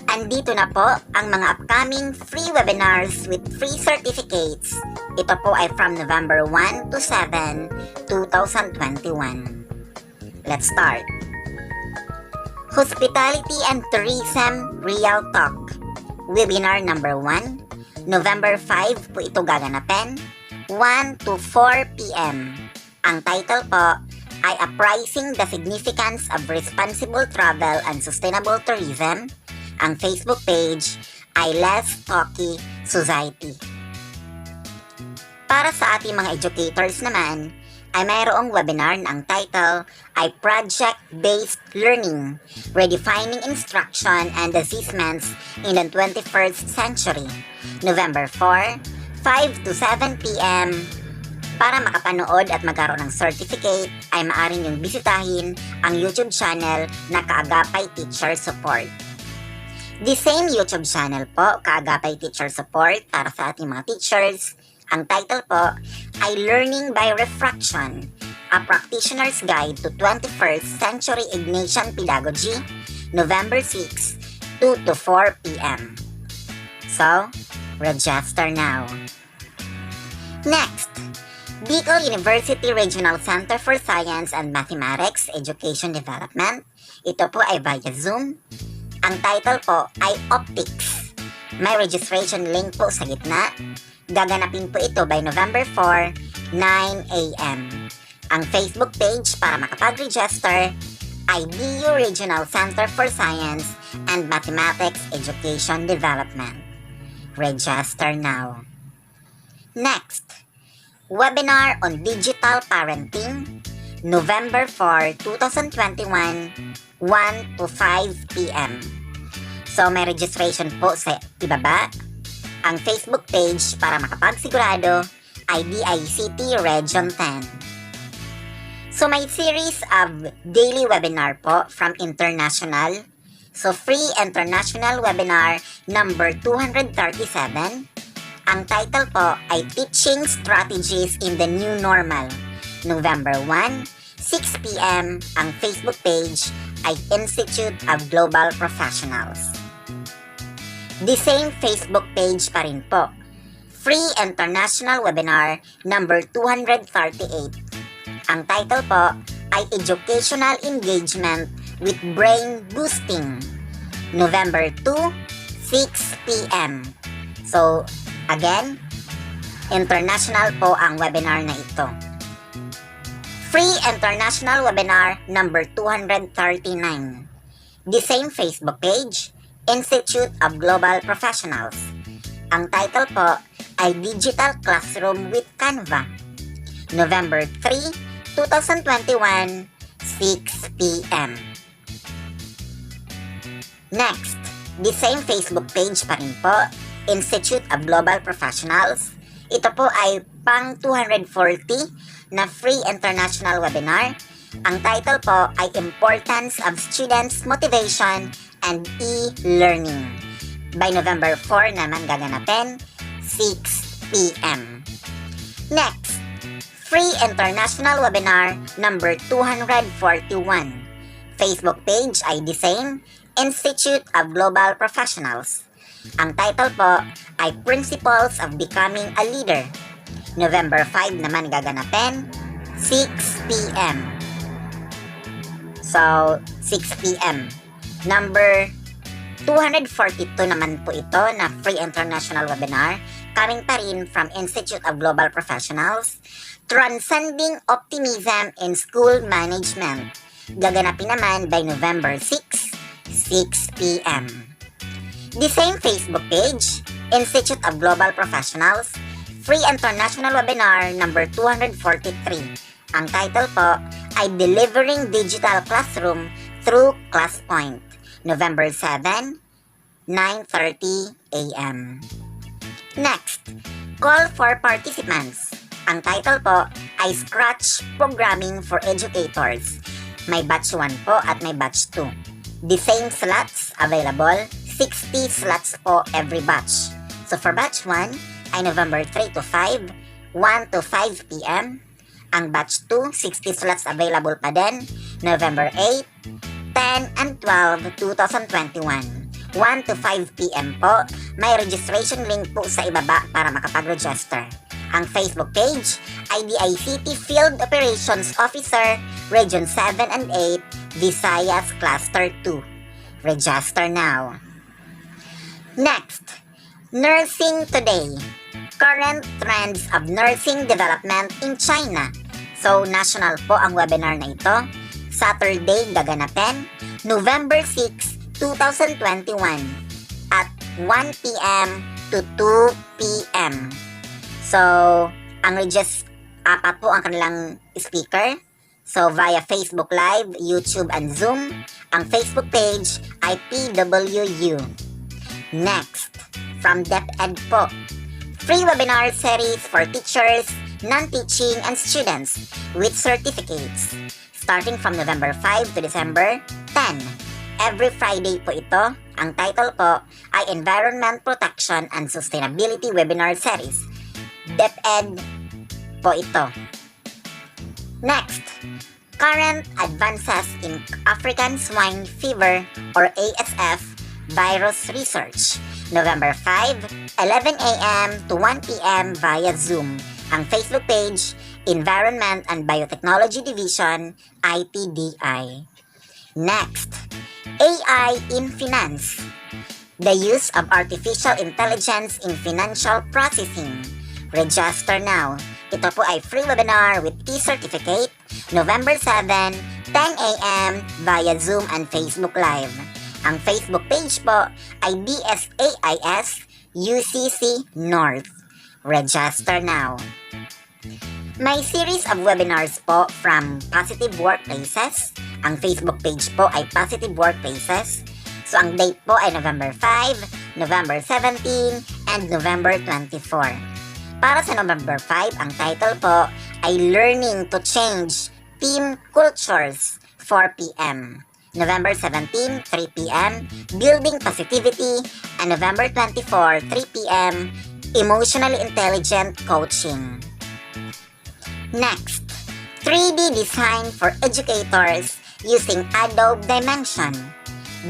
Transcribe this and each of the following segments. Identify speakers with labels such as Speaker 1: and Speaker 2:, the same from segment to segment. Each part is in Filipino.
Speaker 1: Andito na po ang mga upcoming free webinars with free certificates. Ito po ay from November 1 to 7, 2021. Let's start. Hospitality and Tourism Real Talk. Webinar number 1. November 5 po ito gaganapin. 1 to 4 p.m. Ang title po ay Appraising the Significance of Responsible Travel and Sustainable Tourism. Ang Facebook page ay Less Talky Society. Para sa ating mga educators naman, ay mayroong webinar na ang title ay Project-Based Learning, Redefining Instruction and Assessments in the 21st Century. November 4, 5 to 7 p.m. Para makapanood at magkaroon ng certificate, ay maaari niyong bisitahin ang YouTube channel na Kaagapay Teacher Support. The same YouTube channel po, Kaagapay Teacher Support, para sa ating mga teachers. Ang title po ay Learning by Refraction, A Practitioner's Guide to 21st Century Ignatian Pedagogy, November 6, 2 to 4 p.m. So, register now. Next, Bicol University Regional Center for Science and Mathematics Education Development. Ito po ay via Zoom. Ang title po ay Optics. May registration link po sa gitna. Gaganapin po ito by November 4, 9 a.m. Ang Facebook page para makapag-register ay BU Regional Center for Science and Mathematics Education Development. Register now. Next, Webinar on Digital Parenting, November 4, 2021, 1 to 5 p.m. So may registration po sa ibaba. Ang Facebook page para makapagsigurado ay DICT Region 10. So may series of daily webinar po from international. So free international webinar number 237. Ang title po ay Teaching Strategies in the New Normal. November 1, 6 p.m. Ang Facebook page ay Institute of Global Professionals. The same Facebook page pa rin po. Free International Webinar number 238. Ang title po ay Educational Engagement with Brain Boosting. November 2, 6 p.m. So, again, international po ang webinar na ito. Free International Webinar number 239. The same Facebook page, Institute of Global Professionals. Ang title po ay Digital Classroom with Canva. November 3, 2021, 6 p.m. Next, the same Facebook page pa rin po, Institute of Global Professionals. Ito po ay pang 240 na free international webinar. Ang title po ay Importance of Students' Motivation and E-Learning. By November 4 naman gaganapin, 6 p.m. Next, free international webinar number 241. Facebook page ay the same, Institute of Global Professionals. Ang title po ay Principles of Becoming a Leader. November 5 naman gaganapin, 6 p.m. So, 6 p.m. Number 242 naman po ito na free international webinar coming pa rin from Institute of Global Professionals, Transcending Optimism in School Management. Gaganapin naman by November 6, 6 p.m. The same Facebook page, Institute of Global Professionals, free international webinar number 243. Ang title po ay Delivering Digital Classroom through ClassPoint. November 7, 9:30 a.m. Next, call for participants. Ang title po ay Scratch Programming for Educators. May batch 1 po at may batch 2. The same slots available, 60 slots po every batch. So for batch 1 ay November 3 to 5, 1 to 5 p.m. Ang batch 2, 60 slots available pa din, November 8, 10 and 12, 2021. 1 to 5 p.m. po. May registration link po sa ibaba para makapag-register. Ang Facebook page ay DICT Field Operations Officer, Region 7 and 8, Visayas Cluster 2. Register now. Next, Nursing Today. Current trends of nursing development in China. So, national po ang webinar na ito. Saturday gaganapin, November 6, 2021 at 1 p.m. to 2 p.m. So, ang apat po ang kanilang speaker. So, via Facebook Live, YouTube, and Zoom. Ang Facebook page ay PWU. Next, from DepEd po. Free webinar series for teachers, non-teaching, and students with certificates. Starting from November 5 to December 10. Every Friday po ito. Ang title po ay Environment Protection and Sustainability Webinar Series. DepEd po ito. Next, current advances in African Swine Fever or ASF virus research. November 5, 11 a.m. to 1 p.m. via Zoom. Ang Facebook page, Environment and Biotechnology Division, IPDI. Next, AI in Finance. The use of artificial intelligence in financial processing. Register now. Ito po ay free webinar with e-certificate, November 7, 10 a.m. via Zoom and Facebook Live. Ang Facebook page po ay DSAIS UCC North. Register now. May series of webinars po from Positive Workplaces. Ang Facebook page po ay Positive Workplaces. So ang date po ay November 5, November 17, and November 24. Para sa November 5, ang title po ay Learning to Change Team Cultures, 4 p.m. November 17, 3 p.m. Building Positivity, and November 24, 3 p.m. Emotionally Intelligent Coaching. Next, 3D Design for Educators using Adobe Dimension.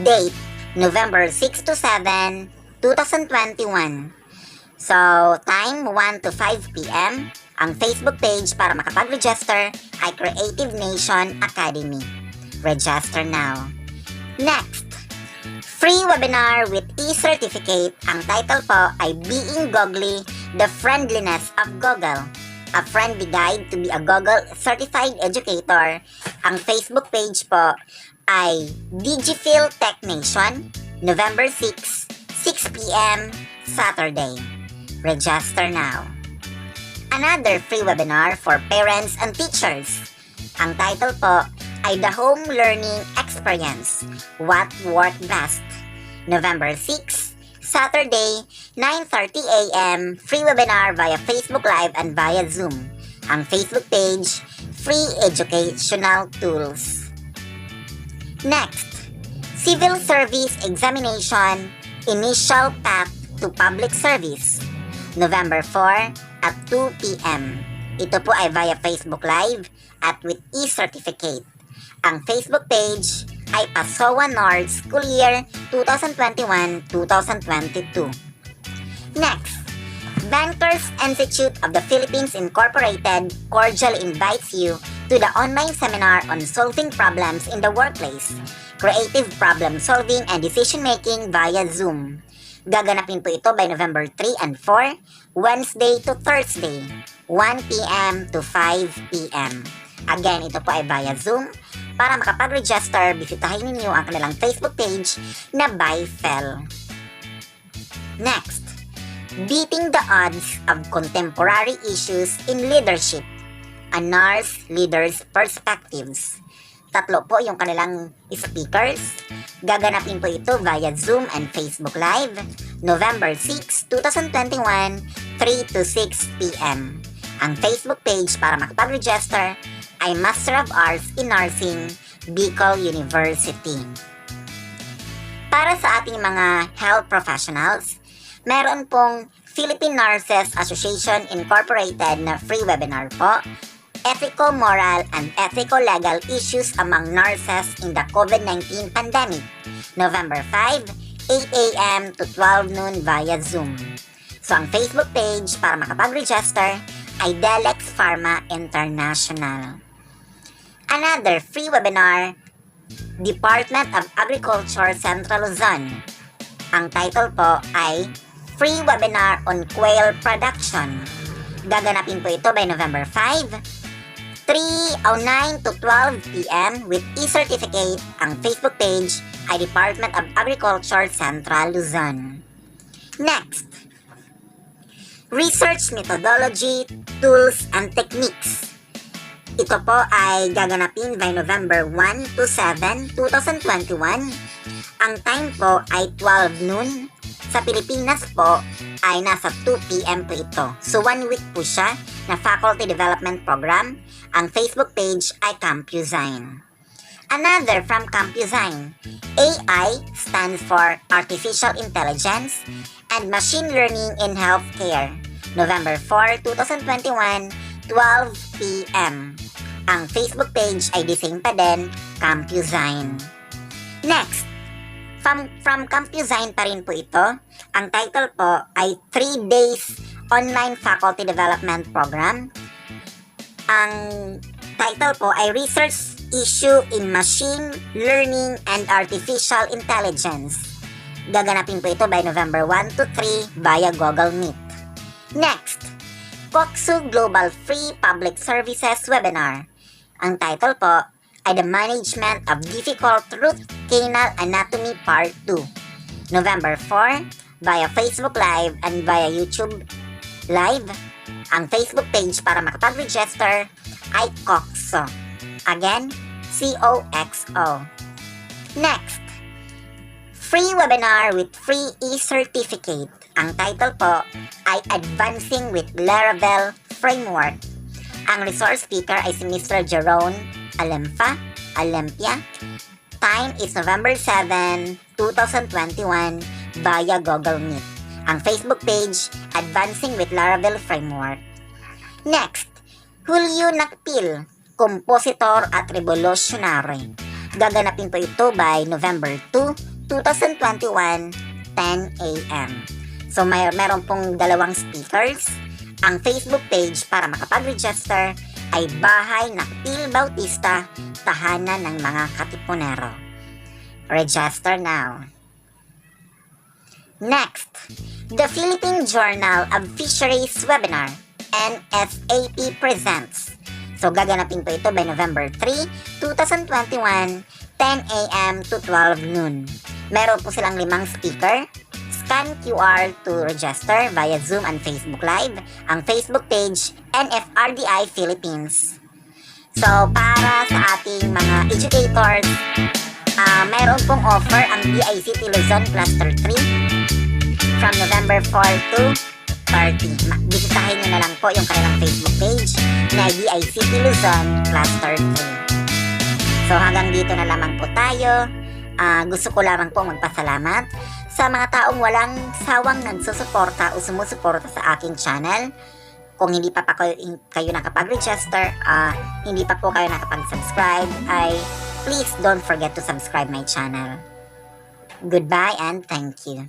Speaker 1: Date, November 6 to 7, 2021. So, time 1 to 5 p.m. Ang Facebook page para makapag-register ay Creative Nation Academy. Register now. Next, free webinar with e-certificate. Ang title po ay Being Googly, The Friendliness of Google. A friendly guide to be a Google Certified Educator. Ang Facebook page po ay Digifil Tech Nation, November 6, 6 p.m. Saturday. Register now. Another free webinar for parents and teachers. Ang title po ay The Home Learning Experience, What Worked Best. November 6, Saturday, 9:30 a.m. Free webinar via Facebook Live and via Zoom. Ang Facebook page, Free Educational Tools. Next, Civil Service Examination, Initial Path to Public Service. November 4 at 2 p.m. Ito po ay via Facebook Live at with e-certificate. Ang Facebook page ay Pasowa North School Year 2021-2022. Next, Bankers Institute of the Philippines Incorporated cordially invites you to the online seminar on solving problems in the workplace, creative problem solving and decision making via Zoom. Gaganapin po ito by November 3 and 4, Wednesday to Thursday, 1 p.m. to 5 p.m. Again, ito po ay via Zoom. Para makapag-register, bisitahin ninyo ang kanilang Facebook page na ByFel. Next, Beating the Odds of Contemporary Issues in Leadership, a Nurse Leader's Perspectives. Tatlo po yung kanilang speakers. Gaganapin po ito via Zoom and Facebook Live, November 6, 2021, 3 to 6 p.m. Ang Facebook page para makapag-register ay Master of Arts in Nursing, Bicol University. Para sa ating mga health professionals, meron pong Philippine Nurses Association Incorporated na free webinar po, Ethico-Moral and Ethico-Legal Issues Among Nurses in the COVID-19 Pandemic, November 5, 8 a.m. to 12 noon via Zoom. So ang Facebook page para makapag-register ay Delex Pharma International. Another free webinar, Department of Agriculture Central Luzon. Ang title po ay Free Webinar on Quail Production. Gaganapin po ito by November 5, 3:09 to 12 p.m. with e-certificate. Ang Facebook page ay Department of Agriculture Central Luzon. Next, Research Methodology, Tools, and Techniques. Ito po ay gaganapin by November 1 to 7, 2021. Ang time po ay 12 noon. Sa Pilipinas po ay nasa 2 p.m. po ito. So 1 week po siya na Faculty Development Program. Ang Facebook page ay CampuZine. Another from CampuZine, AI stands for Artificial Intelligence and Machine Learning in Healthcare. November 4, 2021, 12 p.m. Ang Facebook page ay the same pa din, CampuZine. Next, from CampuZine pa rin po ito. Ang title po ay 3 Days Online Faculty Development Program. Ang title po ay Research Issue in Machine Learning and Artificial Intelligence. Gaganapin po ito by November 1 to 3 via Google Meet. Next, COCSU Global Free Public Services Webinar. Ang title po ay The Management of Difficult Root Canal Anatomy Part 2. November 4 via Facebook Live and via YouTube Live. Ang Facebook page para makapag-register ay COCSO. Again, COXO. Next, free webinar with free e-certificate. Ang title po ay Advancing with Laravel Framework. Ang resource speaker ay si Mr. Jerome Alempia. Time is November 7, 2021 via Google Meet. Ang Facebook page, Advancing with Laravel Framework. Next, Julio Nakpil, Compositor at Revolutionary. Gaganapin po ito by November 2, 2021, 10 a.m. So meron pong dalawang speakers. Ang Facebook page para makapag-register ay Bahay Nakpil Bautista, Tahanan ng mga Katipunero. Register now. Next, the Philippine Journal of Fisheries Webinar, NFAP presents. So gaganapin po ito by November 3, 2021, 10 a.m. to 12 noon. Meron po silang 5 speaker. Scan QR to register via Zoom and Facebook Live. Ang Facebook page, NFRDI Philippines. So para sa ating mga educators, meron pong offer ang DICT Luzon Cluster 3 from November 4 to 30. Bisitahin nyo na lang po yung kanilang Facebook page na DICT Luzon Cluster 3. So hanggang dito na lamang po tayo. Gusto ko lamang po magpasalamat sa mga taong walang sawang nagsusuporta o sumusuporta sa aking channel. Kung hindi pa kayo nakapag-register, hindi pa po kayo nakapag-subscribe, ay please don't forget to subscribe my channel. Goodbye and thank you.